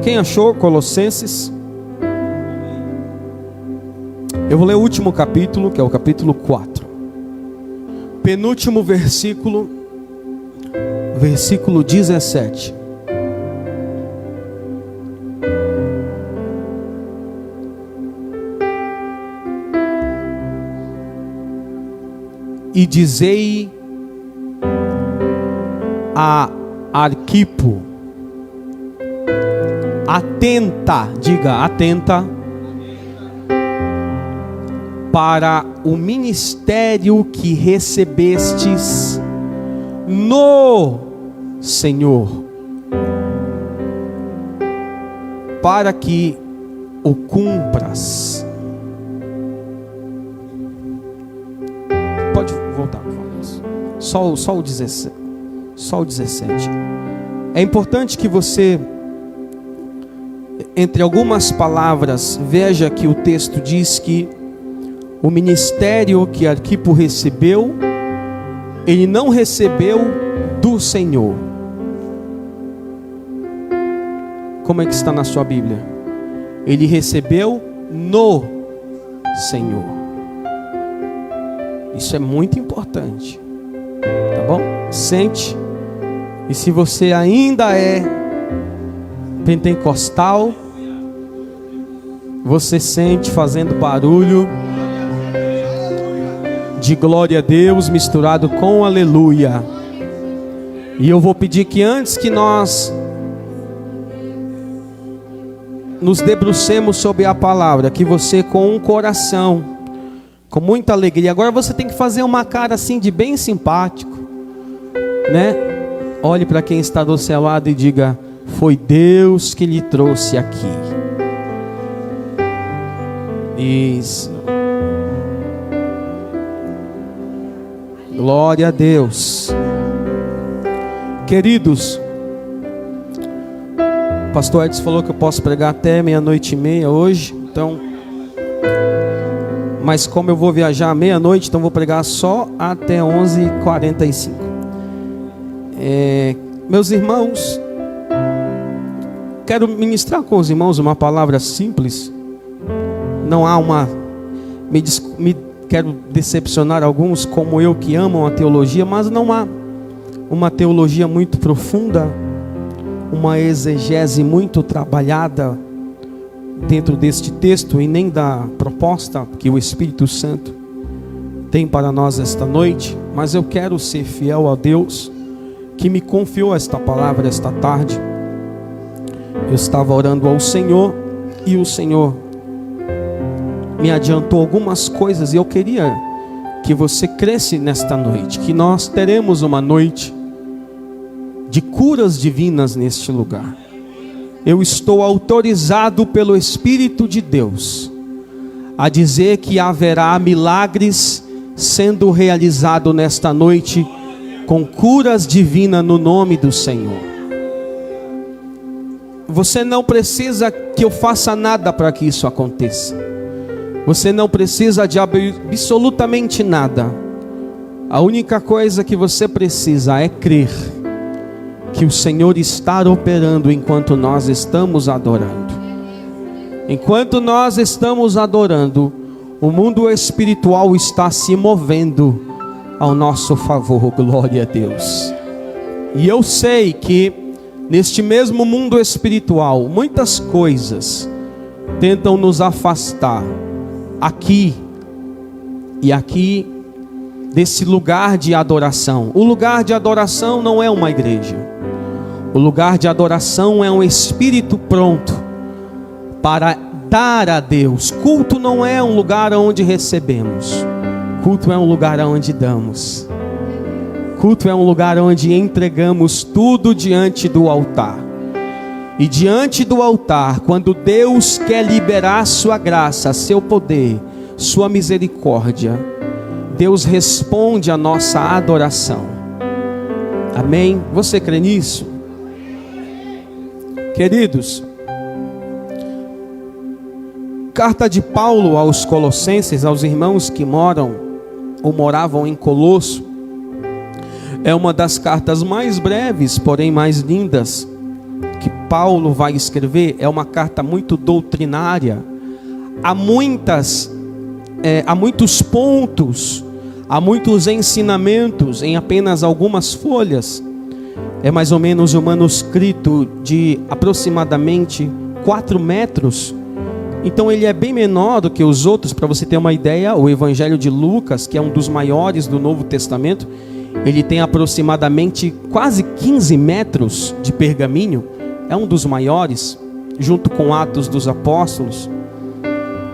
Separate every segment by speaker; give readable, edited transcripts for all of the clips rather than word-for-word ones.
Speaker 1: Quem achou Colossenses? Eu vou ler o último capítulo, que é o capítulo 4. Penúltimo versículo, versículo 17. E dizei a Arquipo: atenta, diga atenta, para o ministério que recebestes no Senhor, para que o cumpras. Pode voltar, por favor. Só o 17. Só o 17. É importante que você, entre algumas palavras, veja que o texto diz que o ministério que Arquipo recebeu, ele não recebeu do Senhor. Como é que está na sua Bíblia? Ele recebeu no Senhor. Isso é muito importante, tá bom? Sente. E se você ainda é pentecostal, você sente fazendo barulho de glória a Deus misturado com aleluia. E eu vou pedir que antes que nós nos debrucemos sobre a palavra, que você com um coração, com muita alegria, agora você tem que fazer uma cara assim de bem simpático, né? Olhe para quem está do seu lado e diga: foi Deus que lhe trouxe aqui. Isso. Glória a Deus. Queridos, o pastor Edson falou que eu posso pregar até 00:30 hoje, então, mas como eu vou viajar à 00:00, então vou pregar só até 11:45. Meus irmãos, quero ministrar com os irmãos uma palavra simples. Não há uma... Quero decepcionar alguns como eu que amam a teologia, mas não há uma teologia muito profunda, uma exegese muito trabalhada dentro deste texto e nem da proposta que o Espírito Santo tem para nós esta noite. Mas eu quero ser fiel a Deus que me confiou esta palavra esta tarde. Eu estava orando ao Senhor e o Senhor me adiantou algumas coisas, e eu queria que você cresce nesta noite, que nós teremos uma noite de curas divinas neste lugar. Eu estou autorizado pelo Espírito de Deus a dizer que haverá milagres sendo realizado nesta noite, com curas divinas no nome do Senhor. Você não precisa que eu faça nada para que isso aconteça. Você não precisa de absolutamente nada. A única coisa que você precisa é crer que o Senhor está operando enquanto nós estamos adorando. Enquanto nós estamos adorando, o mundo espiritual está se movendo ao nosso favor. Glória a Deus. E eu sei que neste mesmo mundo espiritual, muitas coisas tentam nos afastar aqui e aqui desse lugar de adoração. O lugar de adoração não é uma igreja. O lugar de adoração é um espírito pronto para dar a Deus. Culto não é um lugar onde recebemos. Culto é um lugar onde damos. Culto é um lugar onde entregamos tudo diante do altar. E diante do altar, quando Deus quer liberar sua graça, seu poder, sua misericórdia, Deus responde a nossa adoração. Amém? Você crê nisso? Queridos, carta de Paulo aos Colossenses, aos irmãos que moram ou moravam em Colosso, é uma das cartas mais breves, porém mais lindas, que Paulo vai escrever é uma carta muito doutrinária. Há muitos pontos, há muitos ensinamentos em apenas algumas folhas. É mais ou menos um manuscrito de aproximadamente 4 metros. Então ele é bem menor do que os outros. Para você ter uma ideia, o Evangelho de Lucas, que é um dos maiores do Novo Testamento, ele tem aproximadamente quase 15 metros de pergaminho. É um dos maiores, junto com Atos dos Apóstolos.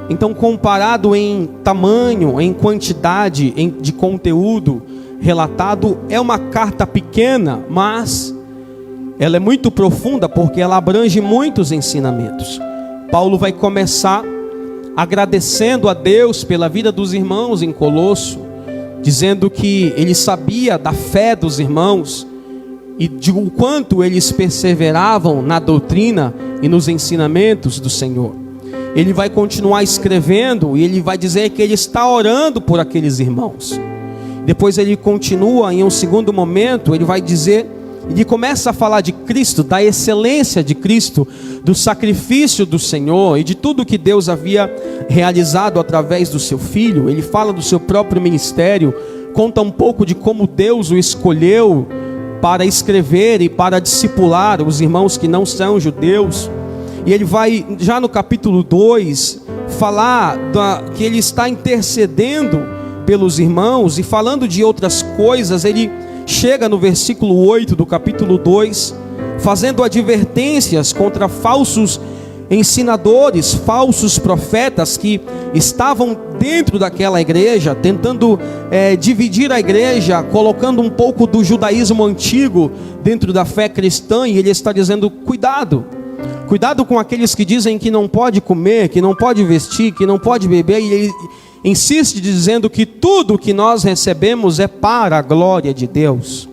Speaker 1: Então, comparado em tamanho, em quantidade de conteúdo relatado, é uma carta pequena, mas ela é muito profunda, porque ela abrange muitos ensinamentos. Paulo vai começar agradecendo a Deus pela vida dos irmãos em Colosso, dizendo que ele sabia da fé dos irmãos e de o quanto eles perseveravam na doutrina e nos ensinamentos do Senhor. Ele vai continuar escrevendo e ele vai dizer que ele está orando por aqueles irmãos. Depois ele continua em um segundo momento, ele vai dizer, ele começa a falar de Cristo, da excelência de Cristo, do sacrifício do Senhor e de tudo que Deus havia realizado através do seu Filho. Ele fala do seu próprio ministério, conta um pouco de como Deus o escolheu para escrever e para discipular os irmãos que não são judeus. E ele vai, já no capítulo 2, falar que ele está intercedendo pelos irmãos, e falando de outras coisas. Ele chega no versículo 8 do capítulo 2, fazendo advertências contra falsos ensinadores, falsos profetas que estavam dentro daquela igreja, tentando dividir a igreja, colocando um pouco do judaísmo antigo dentro da fé cristã. E ele está dizendo: cuidado com aqueles que dizem que não pode comer, que não pode vestir, que não pode beber. E ele insiste dizendo que tudo que nós recebemos é para a glória de Deus.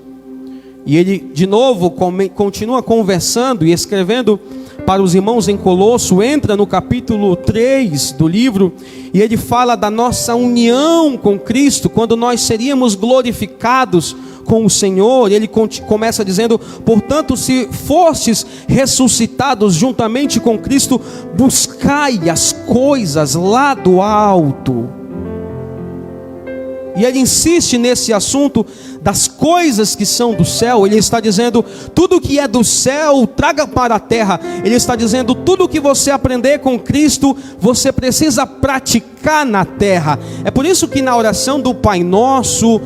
Speaker 1: E ele de novo continua conversando e escrevendo para os irmãos em Colosso. Entra no capítulo 3 do livro e ele fala da nossa união com Cristo, quando nós seríamos glorificados com o Senhor. Ele começa dizendo: portanto, se fostes ressuscitados juntamente com Cristo, buscai as coisas lá do alto. E ele insiste nesse assunto das coisas que são do céu. Ele está dizendo: tudo que é do céu, traga para a terra. Ele está dizendo: tudo que você aprender com Cristo, você precisa praticar na terra. É por isso que na oração do Pai Nosso,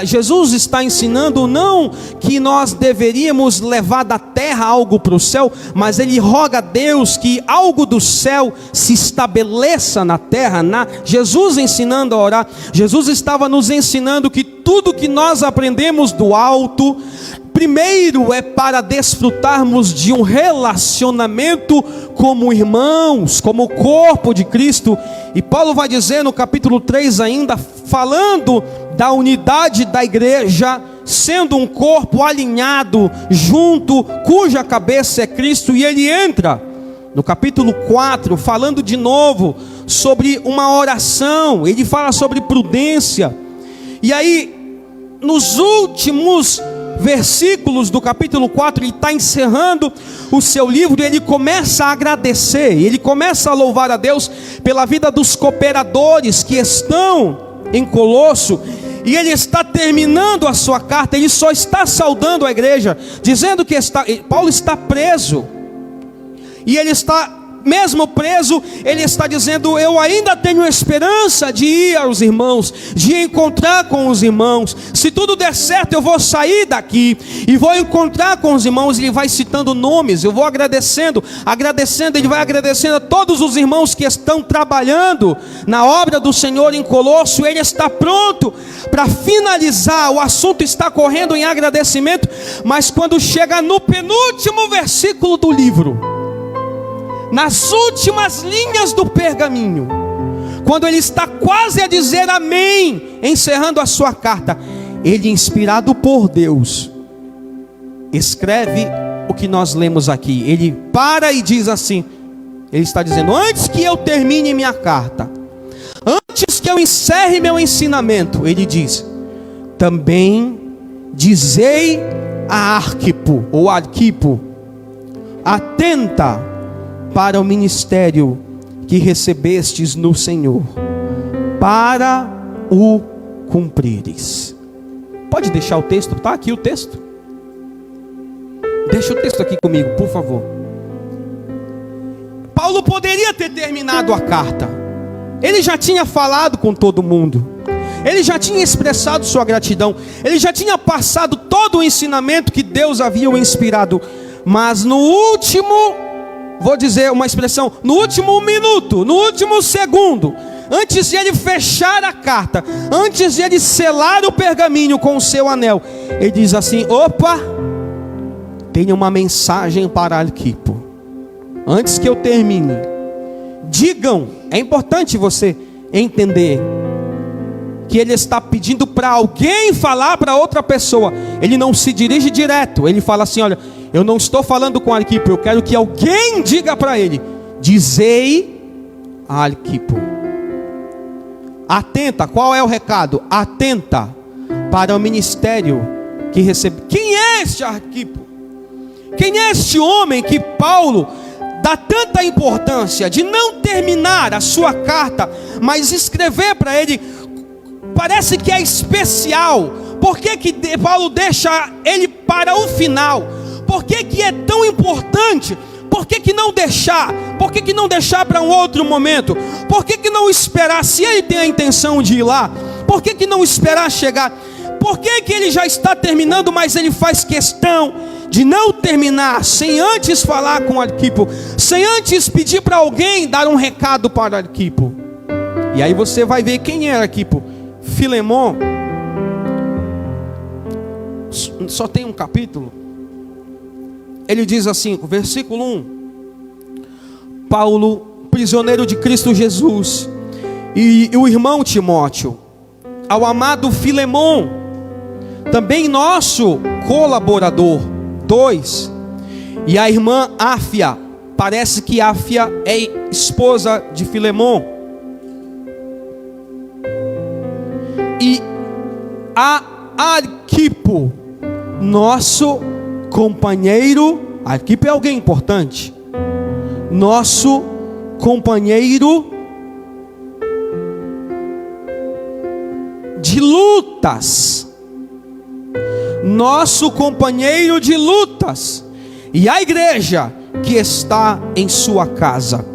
Speaker 1: Jesus está ensinando não que nós deveríamos levar da terra algo para o céu, mas ele roga a Deus que algo do céu se estabeleça na terra. Jesus ensinando a orar, Jesus estava nos ensinando que tudo que nós aprendemos do alto, primeiro é para desfrutarmos de um relacionamento como irmãos, como corpo de Cristo. E Paulo vai dizer no capítulo 3 ainda, falando da unidade da igreja, sendo um corpo alinhado, junto, cuja cabeça é Cristo. E ele entra no capítulo 4, falando de novo sobre uma oração. Ele fala sobre prudência. E aí, nos últimos versículos do capítulo 4, ele está encerrando o seu livro e ele começa a agradecer, ele começa a louvar a Deus pela vida dos cooperadores que estão em Colosso. E ele está terminando a sua carta, ele só está saudando a igreja, dizendo que Paulo está preso. E ele está, mesmo preso, ele está dizendo: eu ainda tenho esperança de ir aos irmãos, de encontrar com os irmãos. Se tudo der certo, eu vou sair daqui e vou encontrar com os irmãos. Ele vai citando nomes, eu vou agradecendo, ele vai agradecendo a todos os irmãos que estão trabalhando na obra do Senhor em Colosso. Ele está pronto para finalizar, o assunto está correndo em agradecimento. Mas quando chega no penúltimo versículo do livro, nas últimas linhas do pergaminho, quando ele está quase a dizer amém, encerrando a sua carta, ele, inspirado por Deus, escreve o que nós lemos aqui. Ele para e diz assim, ele está dizendo: antes que eu termine minha carta, antes que eu encerre meu ensinamento, ele diz: também dizei a Arquipo, ou Arquipo, atenta para o ministério que recebestes no Senhor, para o cumprires. Pode deixar o texto, está aqui o texto. Deixa o texto aqui comigo, por favor. Paulo poderia ter terminado a carta. Ele já tinha falado com todo mundo. Ele já tinha expressado sua gratidão. Ele já tinha passado todo o ensinamento que Deus havia o inspirado. Mas no último, vou dizer uma expressão, no último minuto, no último segundo, antes de ele fechar a carta, antes de ele selar o pergaminho com o seu anel, ele diz assim: opa, tenho uma mensagem para Arquipo. Antes que eu termine, digam, é importante você entender que ele está pedindo para alguém falar para outra pessoa. Ele não se dirige direto, ele fala assim: olha, eu não estou falando com Arquipo, eu quero que alguém diga para ele: dizei a Arquipo. Atenta, qual é o recado? Atenta para o ministério que recebe. Quem é este Arquipo? Quem é este homem que Paulo dá tanta importância de não terminar a sua carta, mas escrever para ele? Parece que é especial. Por que Paulo deixa ele para o final? Por que é tão importante? Por que não deixar? Por que não deixar para um outro momento? Por que não esperar? Se ele tem a intenção de ir lá, por que não esperar chegar? Por que ele já está terminando, mas ele faz questão de não terminar sem antes falar com Arquipo, sem antes pedir para alguém dar um recado para Arquipo? E aí você vai ver quem é Arquipo. Filemon, só tem um capítulo. Ele diz assim, versículo 1: Paulo, prisioneiro de Cristo Jesus, e o irmão Timóteo, ao amado Filemon, também nosso colaborador. 2. E a irmã Áfia, parece que Áfia é esposa de Filemon. E a Arquipo, nosso companheiro. Arquipo é alguém importante. Nosso companheiro de lutas. Nosso companheiro de lutas. E a igreja que está em sua casa.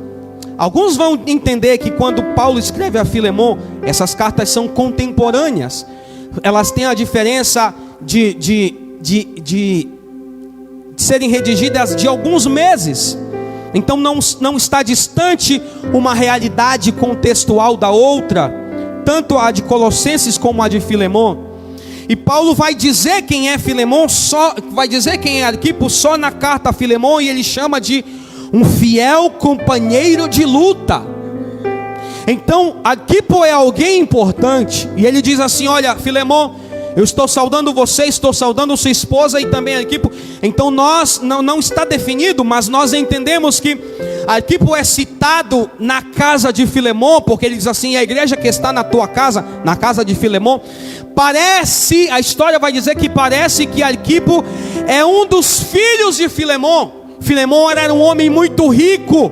Speaker 1: Alguns vão entender que quando Paulo escreve a Filemon, essas cartas são contemporâneas. Elas têm a diferença de serem redigidas de alguns meses. Então não está distante uma realidade contextual da outra, tanto a de Colossenses como a de Filemon. E Paulo vai dizer quem é Filemon, vai dizer quem é Arquipo só na carta a Filemon, e ele chama de um fiel companheiro de luta. Então Arquipo é alguém importante, e ele diz assim: olha, Filemon, eu estou saudando você, estou saudando sua esposa e também Arquipo. Então nós, não está definido, mas nós entendemos que Arquipo é citado na casa de Filemon, porque ele diz assim: a igreja que está na tua casa, na casa de Filemon. Parece, a história vai dizer que parece que Arquipo é um dos filhos de Filemon. Filemon era um homem muito rico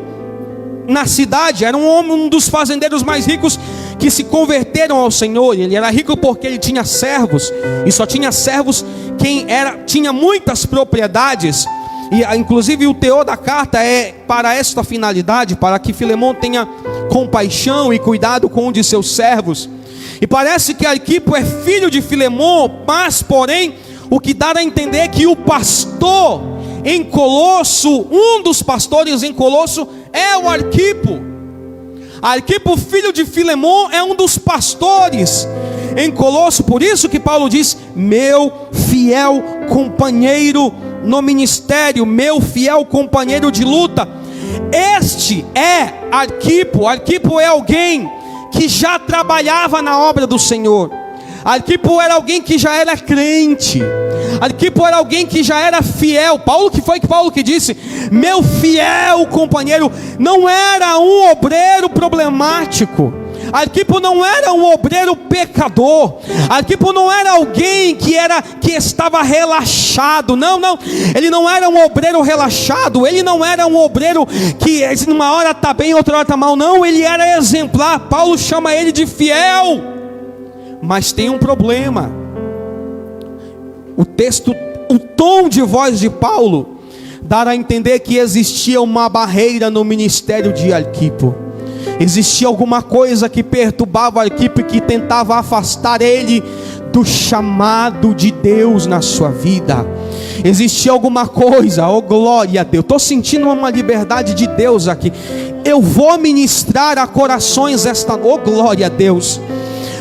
Speaker 1: na cidade, era um dos fazendeiros mais ricos que se converteram ao Senhor. Ele era rico porque ele tinha servos, e só tinha servos quem tinha muitas propriedades. E inclusive o teor da carta é para esta finalidade, para que Filemon tenha compaixão e cuidado com um de seus servos. E parece que Arquipo é filho de Filemon, mas porém o que dá a entender é que o pastor em Colosso, um dos pastores em Colosso, é o Arquipo. Arquipo, filho de Filemon, é um dos pastores em Colosso. Por isso que Paulo diz: meu fiel companheiro no ministério, meu fiel companheiro de luta. Este é Arquipo. Arquipo é alguém que já trabalhava na obra do Senhor. Arquipo era alguém que já era crente. Arquipo era alguém que já era fiel. Paulo que disse: meu fiel companheiro. Não era um obreiro problemático. Arquipo não era um obreiro pecador. Arquipo não era alguém que estava relaxado. Não, ele não era um obreiro relaxado. Ele não era um obreiro que numa hora está bem, outra hora está mal. Não, ele era exemplar. Paulo chama ele de fiel. Mas tem um problema. O tom de voz de Paulo dá a entender que existia uma barreira no ministério de Arquipo. Existia alguma coisa que perturbava Arquipo e que tentava afastar ele do chamado de Deus na sua vida. Existia alguma coisa, oh glória a Deus, estou sentindo uma liberdade de Deus aqui. Eu vou ministrar a corações esta noite, oh glória a Deus.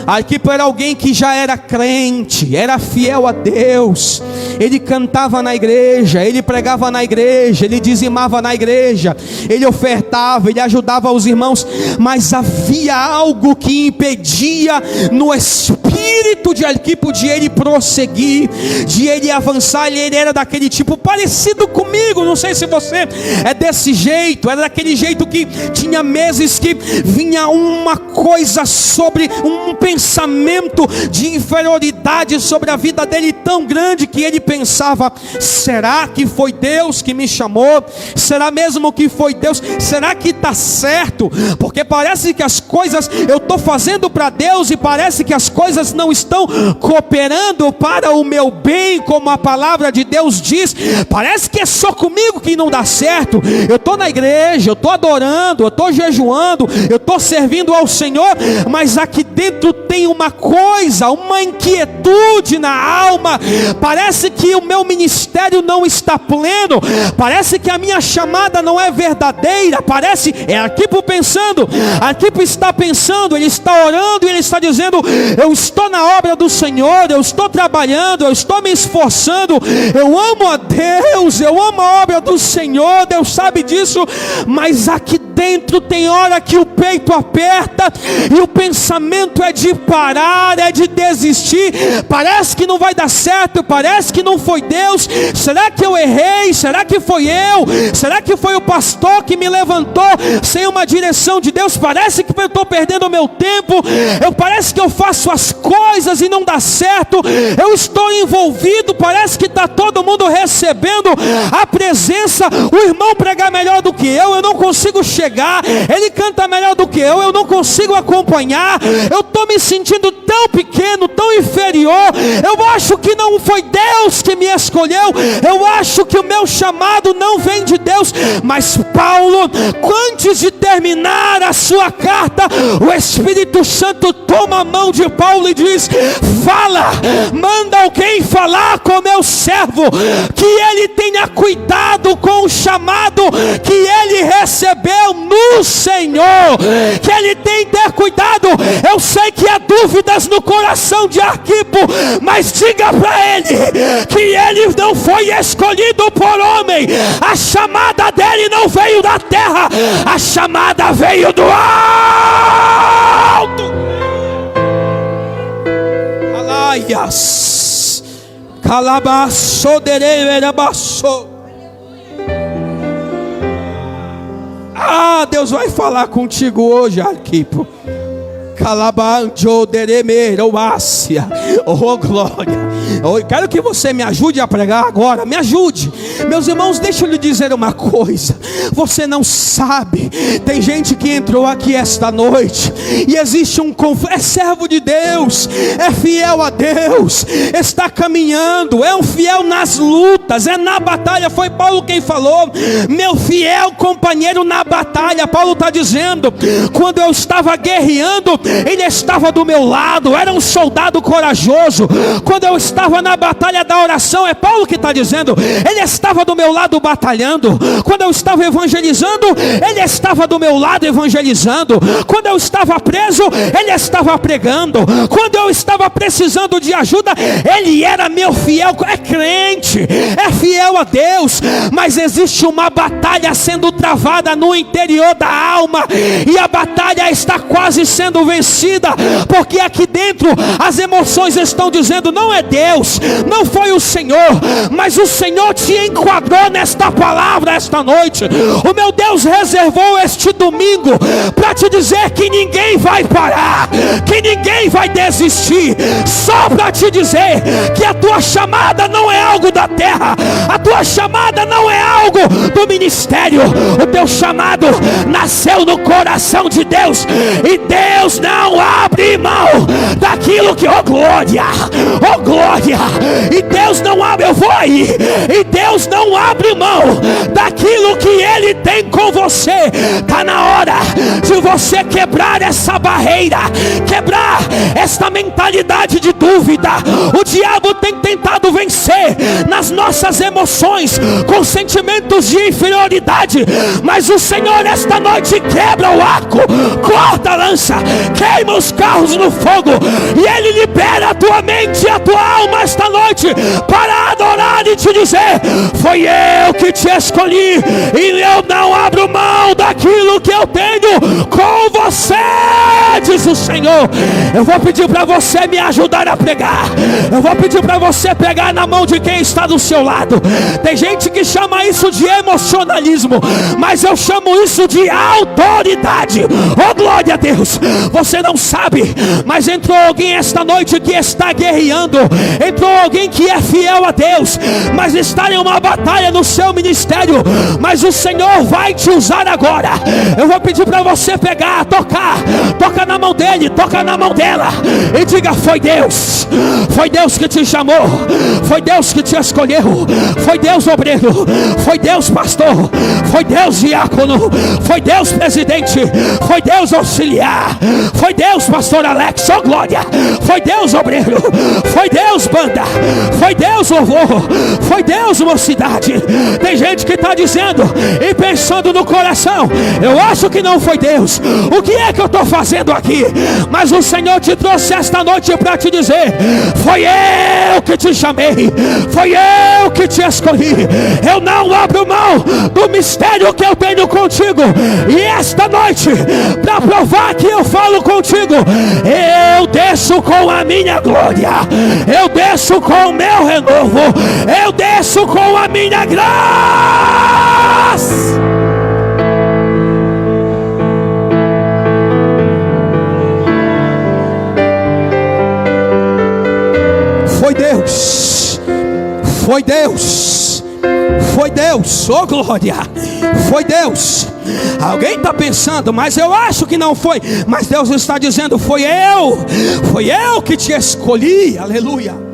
Speaker 1: Arquipo era alguém que já era crente, era fiel a Deus. Ele cantava na igreja, ele pregava na igreja, ele dizimava na igreja, ele ofertava, ele ajudava os irmãos. Mas havia algo que impedia no espírito de Arquipo de ele prosseguir, de ele avançar. Ele era daquele tipo parecido comigo, não sei se você é desse jeito. Era daquele jeito que tinha meses que vinha uma coisa sobre um pensamento de inferioridade sobre a vida dele tão grande que ele pensava: será que foi Deus que me chamou? Será mesmo que foi Deus? Será que está certo? Porque parece que as coisas eu estou fazendo para Deus e parece que as coisas não estão cooperando para o meu bem, como a palavra de Deus diz. Parece que é só comigo que não dá certo. Eu estou na igreja, eu estou adorando, eu estou jejuando, eu estou servindo ao Senhor, mas aqui dentro tem uma coisa, uma inquietude na alma. Parece que o meu ministério não está pleno. Parece que a minha chamada não é verdadeira. Parece, é Arquipo pensando. Arquipo está pensando, ele está orando e ele está dizendo: eu estou na obra do Senhor, eu estou trabalhando, eu estou me esforçando, eu amo a Deus, eu amo a obra do Senhor, Deus sabe disso. Mas aqui dentro tem hora que o peito aperta e o pensamento é de parar, é de desistir. Parece que não vai dar certo, parece que não foi Deus. Será que eu errei? Será que foi eu? Será que foi o pastor que me levantou sem uma direção de Deus? Parece que eu estou perdendo o meu tempo. Parece que eu faço as coisas e não dá certo. Eu estou envolvido, parece que está todo mundo recebendo a presença. O irmão prega melhor do que eu não consigo chegar. Ele canta melhor do que eu não consigo acompanhar. Eu estou me sentindo tão pequeno, tão inferior. Eu acho que não foi Deus que me escolheu. Eu acho que o meu chamado não vem de Deus. Mas Paulo, antes de terminar a sua carta, o Espírito Santo toma a mão de Paulo e diz: fala, manda alguém falar com meu servo, que ele tenha cuidado com o chamado que ele recebeu no Senhor, que ele tem que ter cuidado. Eu sei que há dúvidas no coração de Arquipo, mas diga para ele que ele não foi escolhido por homem. A chamada dele não veio da terra, a chamada veio do alto. Alaias, calabaço dereirabaço. Deus vai falar contigo hoje, Arquipo. Oh glória. Eu quero que você me ajude a pregar agora. Me ajude. Meus irmãos, deixa eu lhe dizer uma coisa. Você não sabe. Tem gente que entrou aqui esta noite e existe um conflito. É servo de Deus, é fiel a Deus, está caminhando, é um fiel nas lutas, é na batalha. Foi Paulo quem falou: meu fiel companheiro na batalha. Paulo está dizendo: quando eu estava guerreando, ele estava do meu lado, era um soldado corajoso. Quando eu estava na batalha da oração, é Paulo que está dizendo, ele estava do meu lado batalhando. Quando eu estava evangelizando, ele estava do meu lado evangelizando. Quando eu estava preso, ele estava pregando. Quando eu estava precisando de ajuda, ele era meu fiel. É crente, é fiel a Deus, mas existe uma batalha sendo travada no interior da alma, e a batalha está quase sendo vencida, porque aqui dentro as emoções corações estão dizendo: não é Deus, não foi o Senhor, mas o Senhor te enquadrou nesta palavra esta noite. O meu Deus reservou este domingo para te dizer que ninguém vai parar, que ninguém vai desistir, só para te dizer que a tua chamada não é algo da terra, a tua chamada não é algo do ministério, o teu chamado nasceu no coração de Deus, e Deus não abre mão daquilo que, oh glória, e Deus não abre, eu vou aí, e Deus não abre mão daquilo que Ele tem com você. Está na hora de você quebrar essa barreira, quebrar esta mentalidade de dúvida. O diabo tem tentado vencer nas nossas emoções com sentimentos de inferioridade, mas o Senhor esta noite quebra o arco, corta a lança, queima os carros no fogo, e Ele libera a tua mente e a tua alma esta noite para adorar e te dizer: foi eu que te escolhi, e eu não abro mão daquilo que eu tenho com você, diz o Senhor. Eu vou pedir para você me ajudar a pregar, eu vou pedir para você pegar na mão de quem está do seu lado. Tem gente que chama isso de emocionalismo, mas eu chamo isso de autoridade. Oh glória a Deus, você não sabe, mas entrou alguém esta noite que está guerreando, entrou alguém que é fiel a Deus, mas está em uma batalha no seu ministério, mas o Senhor vai te usar agora. Eu vou pedir para você pegar, toca na mão dele, toca na mão dela, e diga: foi Deus que te chamou, foi Deus que te escolheu, foi Deus obreiro, foi Deus pastor, foi Deus diácono, foi Deus presidente, foi Deus auxiliar, foi Deus pastor Alex, oh glória, foi Deus obreiro, foi Deus banda, foi Deus louvor, foi Deus mocidade. Tem gente que está dizendo e pensando no coração: eu acho que não foi Deus, o que é que eu estou fazendo aqui? Mas o Senhor te trouxe esta noite para te dizer: foi eu que te chamei, foi eu que te escolhi, eu não abro mão do mistério que eu tenho contigo, e esta noite, para provar que eu falo contigo, eu desço com a minha glória, eu desço com o meu renovo, eu desço com a minha graça. Foi Deus, foi Deus, foi Deus, oh glória, foi Deus. Alguém está pensando: mas eu acho que não foi, mas Deus está dizendo: foi eu que te escolhi, aleluia.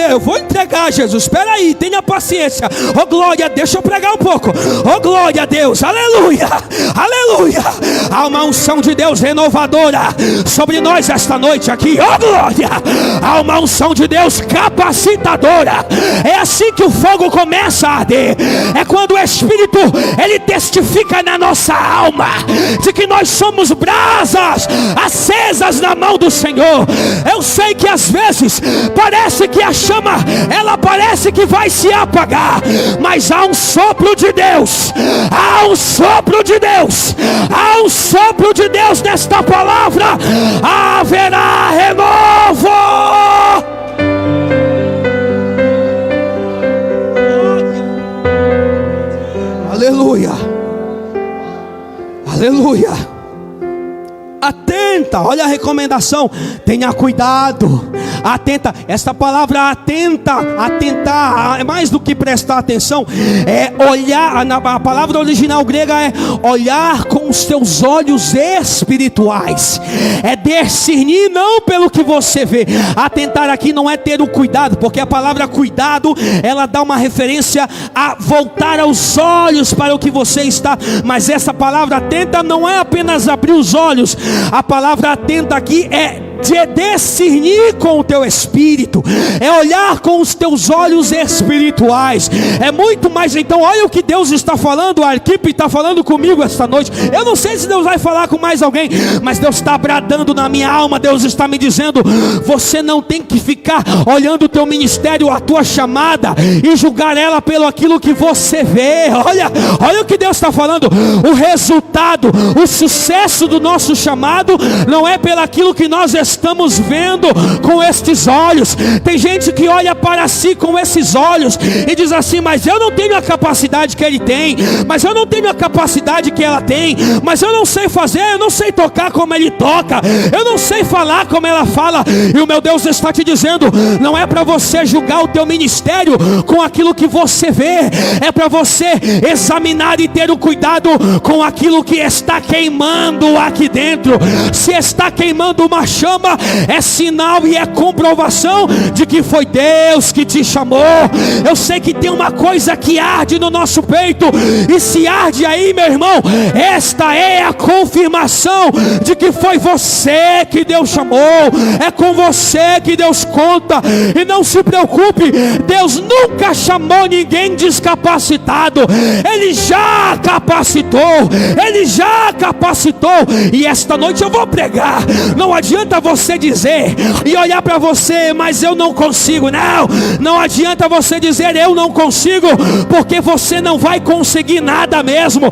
Speaker 1: Eu vou entregar, Jesus, espera aí, tenha paciência. Oh glória, deixa eu pregar um pouco. Oh glória a Deus, aleluia, aleluia. Há uma unção de Deus renovadora sobre nós esta noite aqui. Oh glória, há uma unção de Deus capacitadora. É assim que o fogo começa a arder. É quando o Espírito, ele testifica na nossa alma de que nós somos brasas acesas na mão do Senhor. Eu sei que às vezes parece que a chama, ela parece que vai se apagar, mas há um sopro de Deus, há um sopro de Deus, há um sopro de Deus nesta palavra. Haverá renovo. Aleluia, aleluia. Atenta, olha a recomendação: tenha cuidado, atenta. Esta palavra atentar é mais do que prestar atenção, é olhar. A palavra original grega é olhar com os teus olhos espirituais, é discernir não pelo que você vê. Atentar aqui não é ter o cuidado, porque a palavra cuidado, ela dá uma referência a voltar aos olhos para o que você está, mas essa palavra atenta não é apenas abrir os olhos. A palavra atenta aqui é de discernir com o teu espírito, é olhar com os teus olhos espirituais, é muito mais. Então olha o que Deus está falando, a equipe está falando comigo esta noite. Eu não sei se Deus vai falar com mais alguém, mas Deus está bradando na minha alma. Deus está me dizendo: você não tem que ficar olhando o teu ministério, a tua chamada, e julgar ela pelo aquilo que você vê. Olha o que Deus está falando. O resultado, o sucesso do nosso chamado não é pelo aquilo que nós estamos vendo com estes olhos. Tem gente que olha para si com esses olhos e diz assim: mas eu não tenho a capacidade que ele tem, mas eu não tenho a capacidade que ela tem, mas eu não sei fazer, eu não sei tocar como ele toca, eu não sei falar como ela fala. E o meu Deus está te dizendo: não é para você julgar o teu ministério com aquilo que você vê, é para você examinar e ter o cuidado com aquilo que está queimando aqui dentro. Se está queimando uma chama, é sinal e é comprovação de que foi Deus que te chamou. Eu sei que tem uma coisa que arde no nosso peito, e se arde aí, meu irmão, esta é a confirmação de que foi você que Deus chamou, é com você que Deus conta. E não se preocupe, Deus nunca chamou ninguém descapacitado, Ele já capacitou, Ele já capacitou. E esta noite eu vou pregar. Não adianta você dizer e olhar para você: mas eu não consigo. Não adianta você dizer: eu não consigo, porque você não vai conseguir nada mesmo.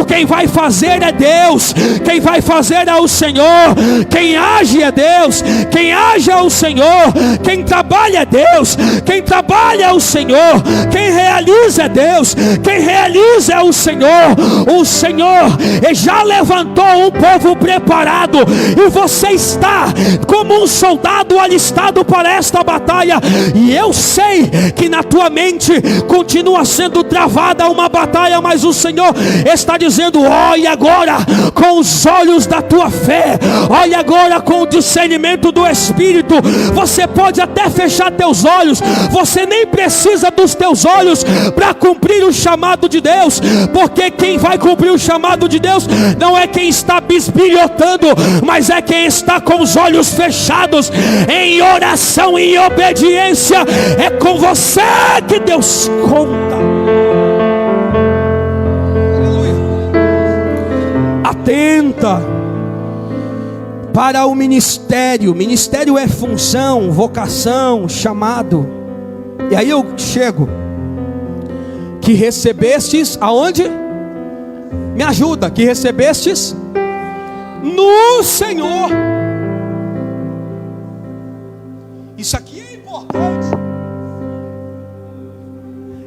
Speaker 1: Quem vai fazer é Deus, quem vai fazer é o Senhor, quem age é Deus, quem age é o Senhor, quem trabalha é Deus, quem trabalha é o Senhor, quem realiza é Deus, quem realiza é o Senhor. O Senhor já levantou um povo preparado, e você está como um soldado alistado para esta batalha. E eu sei que na tua mente continua sendo travada uma batalha, mas o Senhor está dizendo: olha agora com os olhos da tua fé, olha agora com o discernimento do Espírito. Você pode até fechar teus olhos, você nem precisa dos teus olhos para cumprir o chamado de Deus, porque quem vai cumprir o chamado de Deus não é quem está bisbilhotando, mas é quem está com os olhos fechados, em oração e em obediência. É com você que Deus conta. Atenta para o ministério. Ministério é função, vocação, chamado. E aí eu chego: que recebestes aonde? Me ajuda. Que recebestes no Senhor. Isso aqui é importante.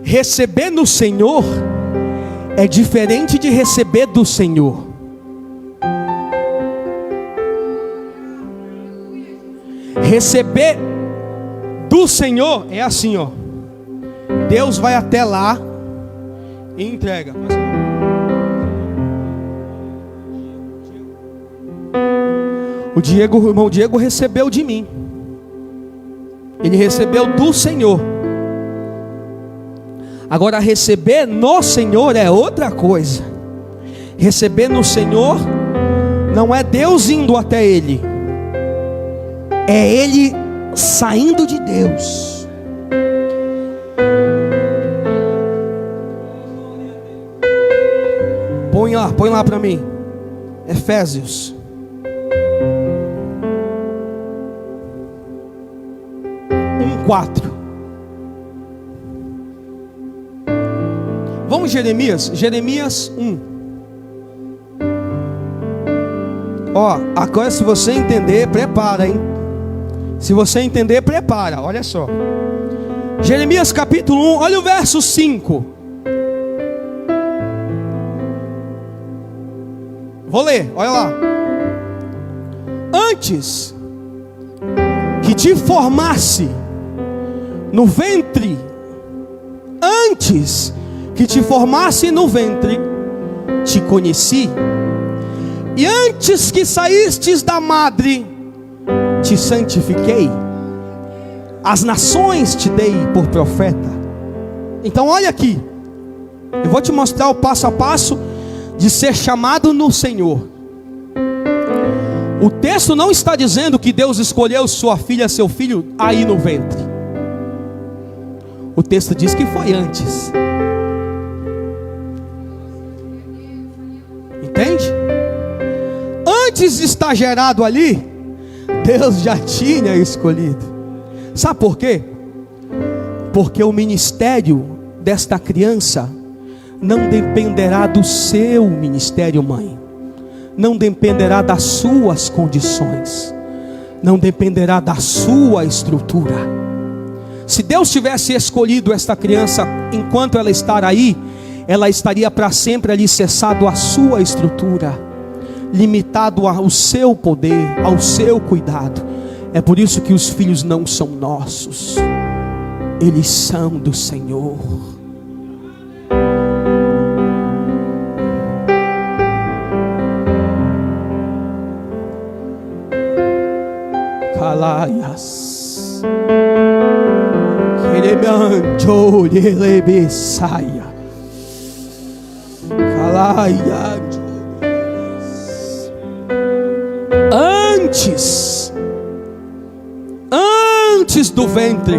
Speaker 1: Receber no Senhor é diferente de receber do Senhor. Receber do Senhor é assim, ó. Deus vai até lá e entrega. O irmão Diego recebeu de mim. Ele recebeu do Senhor. Agora, receber no Senhor é outra coisa. Receber no Senhor não é Deus indo até Ele, é Ele saindo de Deus. Põe lá para mim. Efésios 1:4. Vamos Jeremias 1. Agora se você entender, prepara, hein? Se você entender, prepara, olha só. Jeremias capítulo 1, olha o verso 5. Vou ler, olha lá. Antes que te formasse no ventre, te conheci, e antes que saístes da madre, te santifiquei, as nações te dei por profeta. Então olha aqui, eu vou te mostrar o passo a passo de ser chamado no Senhor. O texto não está dizendo que Deus escolheu sua filha, seu filho aí no ventre. O texto diz que foi antes. Entende? Antes de estar gerado ali, Deus já tinha escolhido. Sabe por quê? Porque o ministério desta criança não dependerá do seu ministério, mãe. Não dependerá das suas condições. Não dependerá da sua estrutura. Se Deus tivesse escolhido esta criança enquanto ela estar aí, ela estaria para sempre alicerçado à sua estrutura, limitado ao seu poder, ao seu cuidado. É por isso que os filhos não são nossos, eles são do Senhor. Calaias, queremanjo lelebesaia, calaias. Antes do ventre.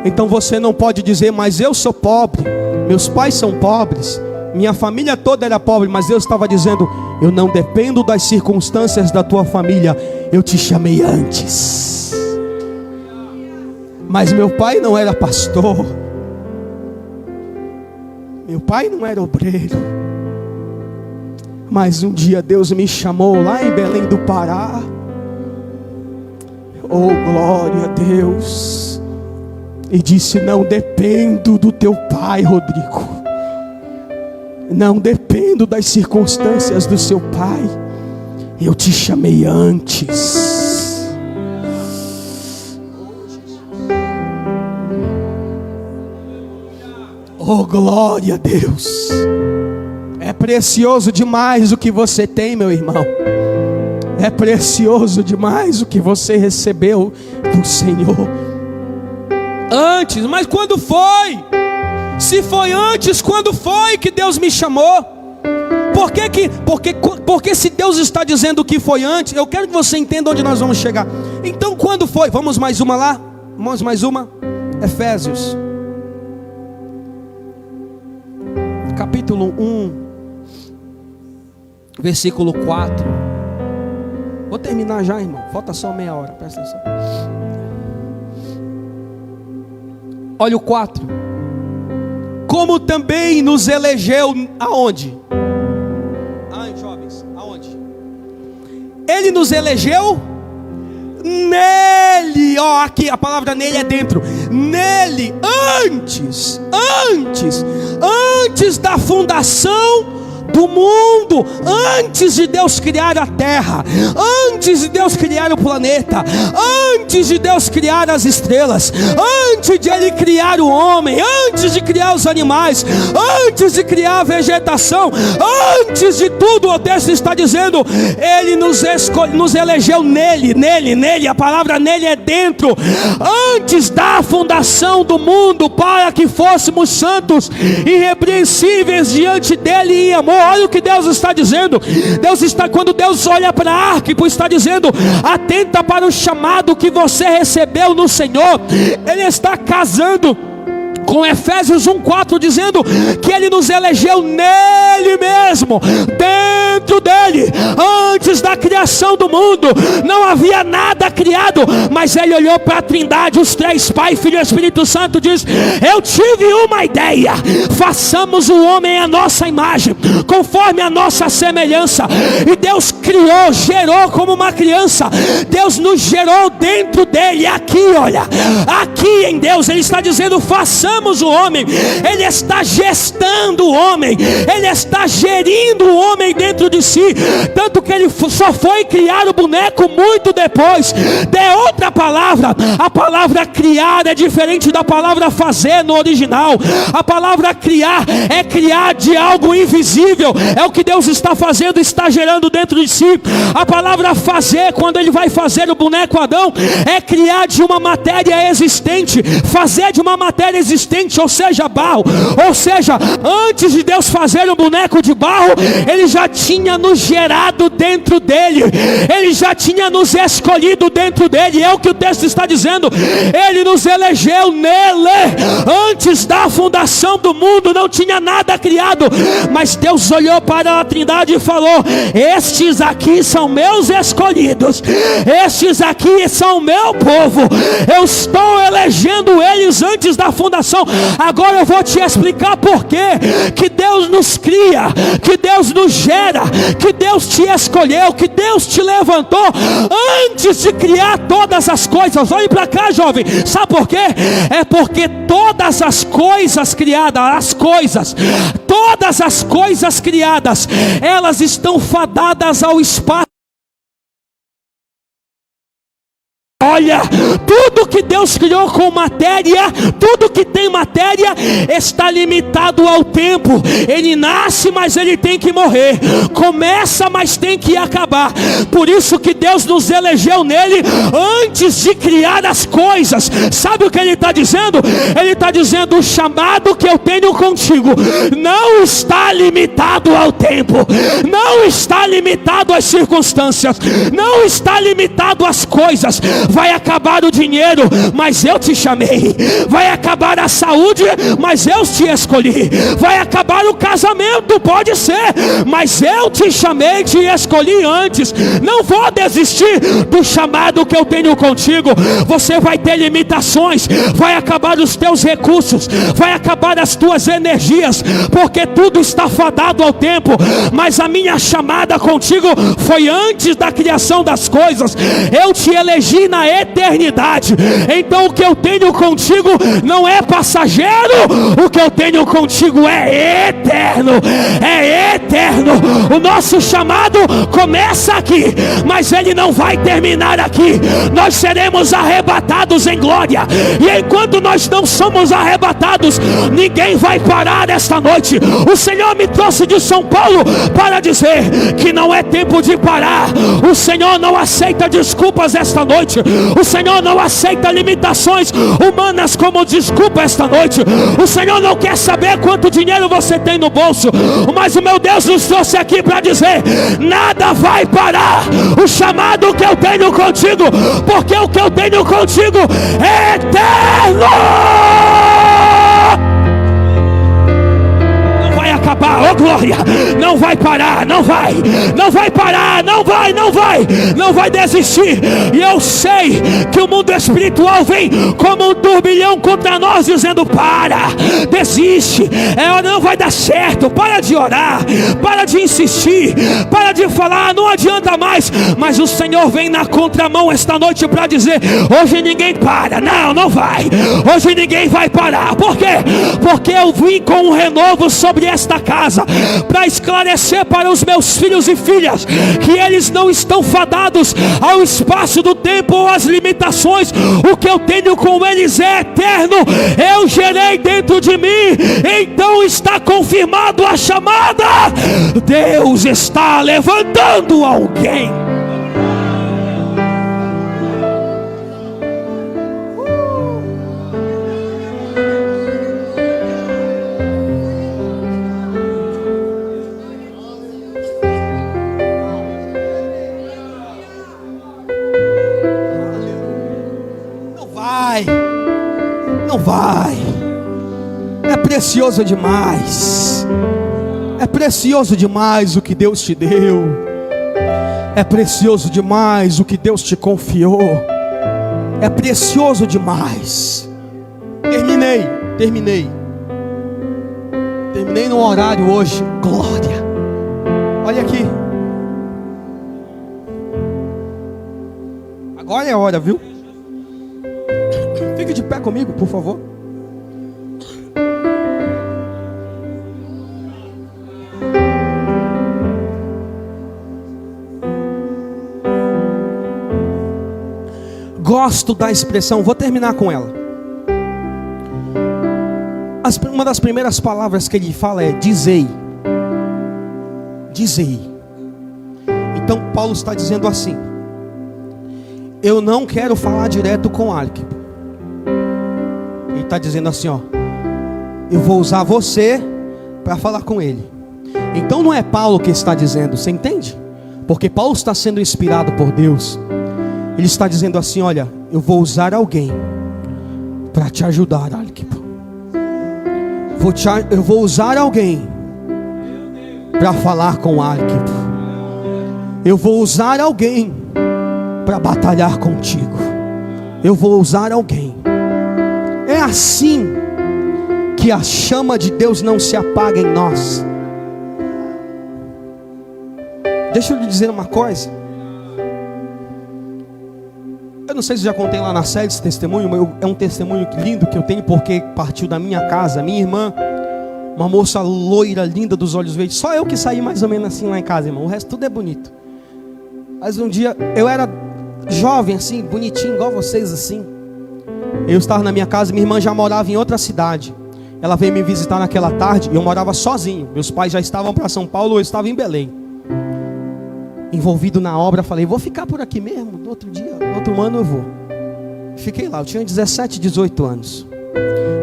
Speaker 1: Então você não pode dizer, mas eu sou pobre, meus pais são pobres, minha família toda era pobre. Mas Deus estava dizendo, eu não dependo das circunstâncias da tua família, eu te chamei antes. Mas meu pai não era pastor, meu pai não era obreiro, mas um dia Deus me chamou lá em Belém do Pará. Oh, glória a Deus. E disse, não dependo do teu pai, Rodrigo. Não dependo das circunstâncias do seu pai. Eu te chamei antes. Oh, glória a Deus. É precioso demais o que você tem, meu irmão. É precioso demais o que você recebeu do Senhor. Antes, mas quando foi? Se foi antes, quando foi que Deus me chamou? Porque se Deus está dizendo que foi antes, eu quero que você entenda onde nós vamos chegar. Então quando foi? Vamos mais uma lá? Vamos mais uma? Efésios capítulo 1, versículo 4. Vou terminar já, irmão. Falta só meia hora, presta atenção. Olha o 4. Como também nos elegeu aonde? Ai, jovens, aonde? Ele nos elegeu nele. Ó, aqui a palavra nele é dentro. Nele, antes da fundação do mundo, antes de Deus criar a terra, antes de Deus criar o planeta, antes de Deus criar as estrelas, antes de Ele criar o homem, antes de criar os animais, antes de criar a vegetação, antes de tudo, o texto está dizendo, Ele nos elegeu nele, a palavra nele é dentro, antes da fundação do mundo, para que fôssemos santos e irrepreensíveis diante dele em amor. Olha o que Deus está dizendo. Quando Deus olha para Arquipo, está dizendo, atenta para o chamado que você recebeu no Senhor. Ele está casando com Efésios 1:4, dizendo que Ele nos elegeu nele mesmo, dentro dele, antes da criação do mundo. Não havia nada criado, mas Ele olhou para a Trindade, os três, Pai, Filho e Espírito Santo, diz, eu tive uma ideia, façamos o homem à nossa imagem, conforme a nossa semelhança. E Deus criou, gerou como uma criança. Deus nos gerou dentro dele. Aqui, olha, aqui em Deus, Ele está dizendo, façamos o homem. Ele está gestando o homem, Ele está gerindo o homem dentro de si. Tanto que Ele só foi criar o boneco muito depois. De outra palavra, a palavra criar é diferente da palavra fazer no original. A palavra criar é criar de algo invisível. É o que Deus está fazendo, está gerando dentro de si. A palavra fazer, quando Ele vai fazer o boneco Adão, é criar de uma matéria existente. Fazer de uma matéria existente, ou seja, barro. Ou seja, antes de Deus fazer o boneco de barro, Ele já tinha tinha nos gerado dentro dele, Ele já tinha nos escolhido dentro dele. É o que o texto está dizendo. Ele nos elegeu nele. Antes da fundação do mundo não tinha nada criado, mas Deus olhou para a Trindade e falou: estes aqui são meus escolhidos, estes aqui são meu povo. Eu estou elegendo eles antes da fundação. Agora eu vou te explicar por quê que Deus nos cria, que Deus nos gera, que Deus te escolheu, que Deus te levantou antes de criar todas as coisas. Olhe para cá, jovem. Sabe por quê? É porque todas as coisas criadas, todas as coisas criadas, elas estão fadadas ao espaço. Olha, tudo que Deus criou com matéria, tudo que tem matéria, está limitado ao tempo. Ele nasce, mas ele tem que morrer. Começa, mas tem que acabar. Por isso que Deus nos elegeu nele antes de criar as coisas. Sabe o que ele está dizendo? Ele está dizendo: o chamado que eu tenho contigo não está limitado ao tempo, não está limitado às circunstâncias, não está limitado às coisas. Vai acabar o dinheiro, mas eu te chamei. Vai acabar a saúde, mas eu te escolhi. Vai acabar o casamento, pode ser, mas eu te chamei, te escolhi antes. Não vou desistir do chamado que eu tenho contigo. Você vai ter limitações, vai acabar os teus recursos, vai acabar as tuas energias, porque tudo está fadado ao tempo. Mas a minha chamada contigo foi antes da criação das coisas. Eu te elegi na eternidade. Então o que eu tenho contigo não é passageiro, o que eu tenho contigo é eterno. É eterno. O nosso chamado começa aqui, mas ele não vai terminar aqui. Nós seremos arrebatados em glória, e enquanto nós não somos arrebatados, ninguém vai parar esta noite. O Senhor me trouxe de São Paulo para dizer que não é tempo de parar. O Senhor não aceita desculpas esta noite. O Senhor não aceita limitações humanas como desculpa esta noite. O Senhor não quer saber quanto dinheiro você tem no bolso, mas o meu Deus nos trouxe aqui para dizer: nada vai parar o chamado que eu tenho contigo, porque o que eu tenho contigo é eterno. Acabar, oh glória, não vai parar, não vai parar, não vai desistir. E eu sei que o mundo espiritual vem como um turbilhão contra nós, dizendo: para, desiste, não vai dar certo, para de orar, para de insistir, para de falar, não adianta mais. Mas o Senhor vem na contramão esta noite para dizer: hoje ninguém para, não vai, hoje ninguém vai parar. Por quê? Porque eu vim com um renovo sobre esta casa, para esclarecer para os meus filhos e filhas que eles não estão fadados ao espaço do tempo ou às limitações. O que eu tenho com eles é eterno. Eu gerei dentro de mim, então está confirmado a chamada. Deus está levantando alguém. Não vai. É precioso demais. É precioso demais o que Deus te deu. É precioso demais o que Deus te confiou. É precioso demais. Terminei no horário hoje. Glória. Olha aqui. Agora é a hora, viu? Fique de pé comigo, por favor. Gosto da expressão, vou terminar com ela. Uma das primeiras palavras que ele fala é dizei. Dizei. Então Paulo está dizendo assim: eu não quero falar direto com Arquipo. Ele está dizendo assim, ó: eu vou usar você para falar com ele. Então não é Paulo que está dizendo, você entende? Porque Paulo está sendo inspirado por Deus. Ele está dizendo assim: olha, eu vou usar alguém para te ajudar, Arquipo. Eu vou usar alguém para falar com Arquipo. Eu vou usar alguém para batalhar contigo. Eu vou usar alguém. É assim que a chama de Deus não se apaga em nós. Deixa eu lhe dizer uma coisa. Eu não sei se já contei lá na série esse testemunho. É um testemunho lindo que eu tenho, porque partiu da minha casa. Minha irmã, uma moça loira, linda, dos olhos verdes. Só eu que saí mais ou menos assim lá em casa, irmão. O resto tudo é bonito. Mas um dia, eu era jovem assim, bonitinho, igual vocês assim. Eu estava na minha casa, minha irmã já morava em outra cidade. Ela veio me visitar naquela tarde e eu morava sozinho. Meus pais já estavam para São Paulo, eu estava em Belém. Envolvido na obra, falei, vou ficar por aqui mesmo. No outro dia, no outro ano eu vou. Fiquei lá, eu tinha 17, 18 anos.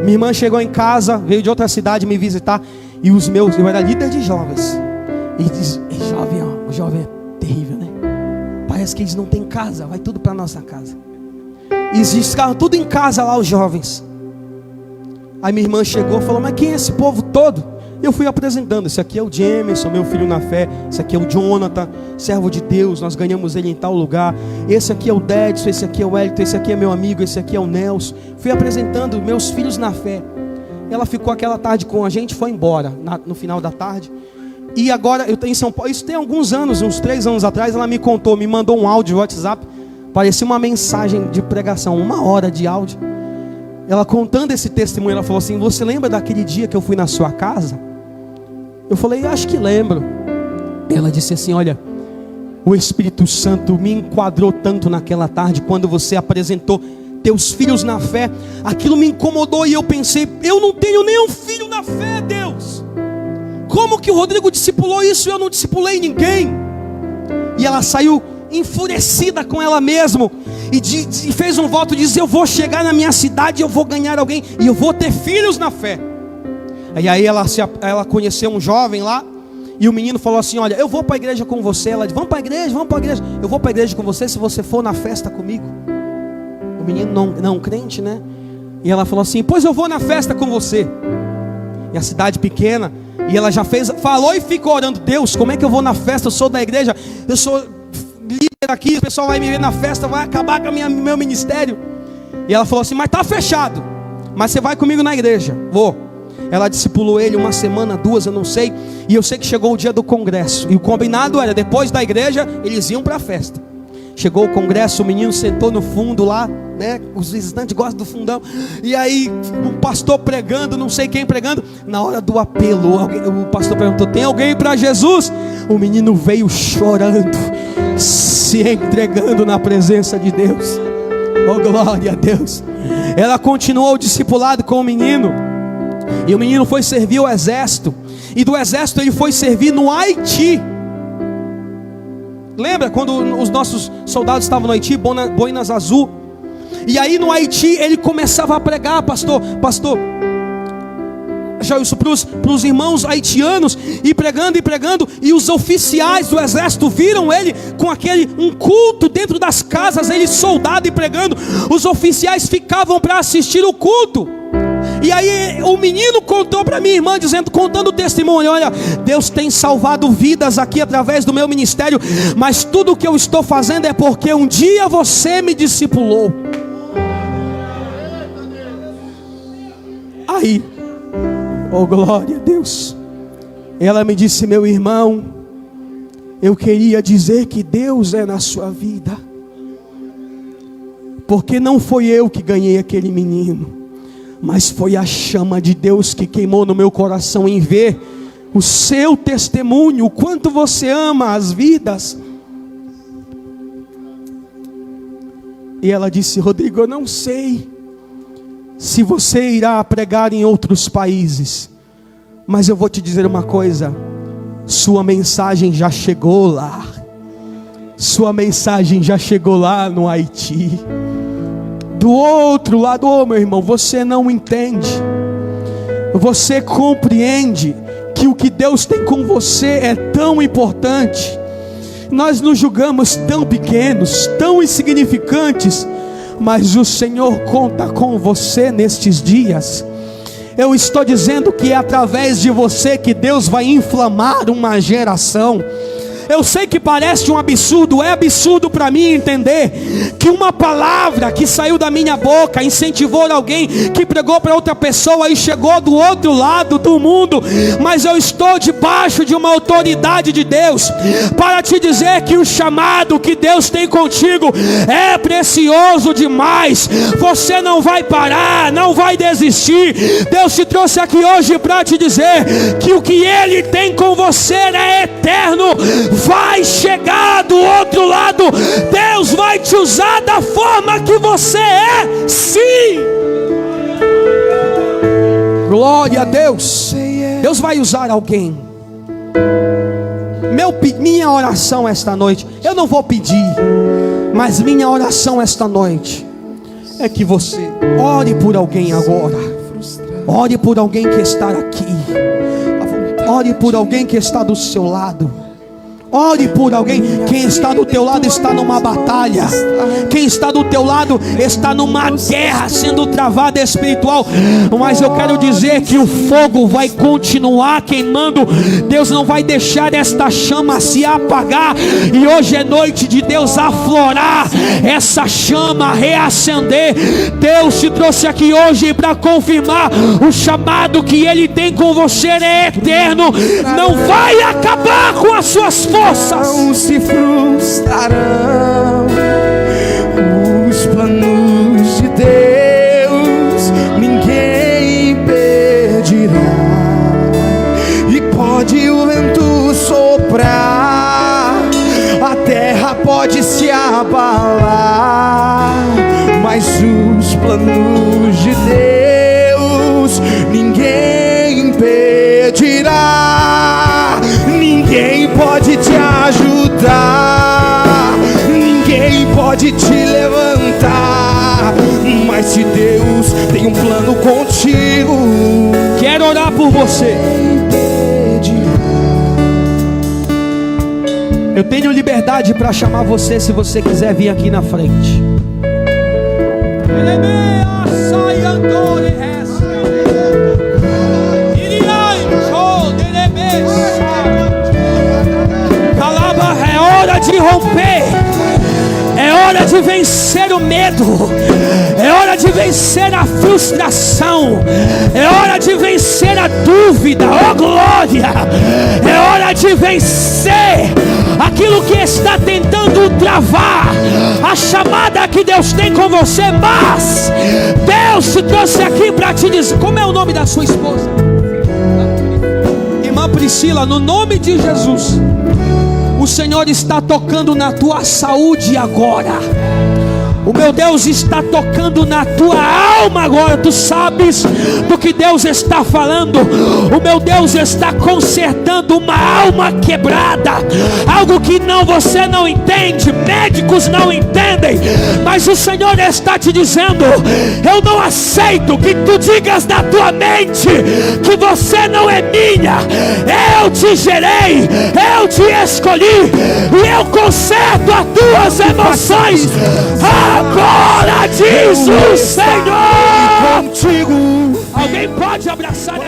Speaker 1: Minha irmã chegou em casa, veio de outra cidade me visitar. E eu era líder de jovens. E diz, jovem, ó, o jovem é terrível, né? Parece que eles não têm casa, vai tudo para nossa casa. E eles ficaram tudo em casa lá, os jovens. Aí minha irmã chegou e falou, mas quem é esse povo todo? Eu fui apresentando, esse aqui é o Jameson, meu filho na fé. Esse aqui é o Jonathan, servo de Deus, nós ganhamos ele em tal lugar. Esse aqui é o Dedson, esse aqui é o Wellington, esse aqui é meu amigo, esse aqui é o Nelson. Fui apresentando meus filhos na fé. Ela ficou aquela tarde com a gente, foi embora no final da tarde. E agora, eu tenho em São Paulo, isso tem alguns anos, uns 3 anos atrás, ela me contou, me mandou um áudio no WhatsApp. Parecia uma mensagem de pregação, 1 hora de áudio. Ela contando esse testemunho, ela falou assim, você lembra daquele dia que eu fui na sua casa? Eu falei, acho que lembro. Ela disse assim, olha, o Espírito Santo me enquadrou tanto naquela tarde, quando você apresentou teus filhos na fé. Aquilo me incomodou e eu pensei, eu não tenho nenhum filho na fé, Deus. Como que o Rodrigo discipulou isso e eu não discipulei ninguém? E ela saiu enfurecida com ela mesma e fez um voto, diz, eu vou chegar na minha cidade, eu vou ganhar alguém e eu vou ter filhos na fé. E aí ela conheceu um jovem lá, e o menino falou assim, olha, eu vou para a igreja com você. Ela disse, vamos para a igreja, vamos para a igreja. Eu vou para a igreja com você se você for na festa comigo. O menino não crente, né? E ela falou assim, pois eu vou na festa com você. E a cidade pequena, e ela já falou e ficou orando, Deus, como é que eu vou na festa? Eu sou da igreja, eu sou líder aqui, o pessoal vai me ver na festa, vai acabar com meu ministério. E ela falou assim, mas está fechado, mas você vai comigo na igreja. Vou. Ela discipulou ele 1 semana, 2, eu não sei. E eu sei que chegou o dia do congresso. E o combinado era, depois da igreja, eles iam para a festa. Chegou o congresso, o menino sentou no fundo lá, né? Os visitantes gostam do fundão. E aí, o pastor pregando, não sei quem pregando. Na hora do apelo, o pastor perguntou, tem alguém para Jesus? O menino veio chorando, se entregando na presença de Deus. Oh, glória a Deus. Ela continuou o discipulado com o menino. E o menino foi servir o exército. E do exército ele foi servir no Haiti. Lembra quando os nossos soldados estavam no Haiti, boinas azul? E aí no Haiti ele começava a pregar, pastor Jailson, para os irmãos haitianos, e pregando, e os oficiais do exército viram ele com um culto dentro das casas, ele soldado e pregando. Os oficiais ficavam para assistir o culto. E aí o menino contou para minha irmã, contando o testemunho, olha, Deus tem salvado vidas aqui através do meu ministério, mas tudo o que eu estou fazendo é porque um dia você me discipulou. Aí, oh glória a Deus, ela me disse, meu irmão, eu queria dizer que Deus é na sua vida, porque não foi eu que ganhei aquele menino, mas foi a chama de Deus que queimou no meu coração em ver o seu testemunho, o quanto você ama as vidas. E ela disse, Rodrigo, eu não sei se você irá pregar em outros países, mas eu vou te dizer uma coisa, sua mensagem já chegou lá. Sua mensagem já chegou lá no Haiti. Do outro lado, meu irmão, você não entende. Você compreende que o que Deus tem com você é tão importante. Nós nos julgamos tão pequenos, tão insignificantes, mas o Senhor conta com você nestes dias. Eu estou dizendo que é através de você que Deus vai inflamar uma geração. Eu sei que parece um absurdo, é absurdo para mim entender que uma palavra que saiu da minha boca incentivou alguém que pregou para outra pessoa e chegou do outro lado do mundo, mas eu estou debaixo de uma autoridade de Deus para te dizer que o chamado que Deus tem contigo é precioso demais. Você não vai parar, não vai desistir. Deus te trouxe aqui hoje para te dizer que o que Ele tem com você é eterno. Vai chegar do outro lado. Deus vai te usar da forma que você é, sim. Glória a Deus. Deus vai usar alguém. Minha oração esta noite, eu não vou pedir, mas minha oração esta noite é que você ore por alguém agora. Ore por alguém que está aqui. Ore por alguém que está do seu lado. Ore por alguém. Quem está do teu lado está numa batalha. Quem está do teu lado está numa guerra sendo travada espiritual. Mas eu quero dizer que o fogo vai continuar queimando. Deus não vai deixar esta chama se apagar. E hoje é noite de Deus aflorar essa chama, reacender. Deus te trouxe aqui hoje para confirmar o chamado que Ele tem com você é eterno. Não vai acabar com as suas forças.
Speaker 2: Não se frustrarão os planos de Deus, ninguém impedirá. E pode o vento soprar, a terra pode se abalar, mas os planos de Deus ninguém impedirá. Ninguém pode te ajudar, ninguém pode te levantar, mas se Deus tem um plano contigo,
Speaker 1: quero orar por você. Eu tenho liberdade para chamar você se você quiser vir aqui na frente. É hora de romper, é hora de vencer o medo, é hora de vencer a frustração, é hora de vencer a dúvida, oh glória, é hora de vencer aquilo que está tentando travar a chamada que Deus tem com você. Mas Deus te trouxe aqui para te dizer, como é o nome da sua esposa? Irmã Priscila, no nome de Jesus, o Senhor está tocando na tua saúde agora. O meu Deus está tocando na tua alma agora. Tu sabes do que Deus está falando. O meu Deus está consertando uma alma quebrada, algo que você não entende, médicos não entendem, mas o Senhor está te dizendo: eu não aceito que tu digas na tua mente que você não é minha. Eu te gerei, eu te escolhi, e eu conserto as tuas emoções. Agora diz o Senhor. Alguém pode abraçar essa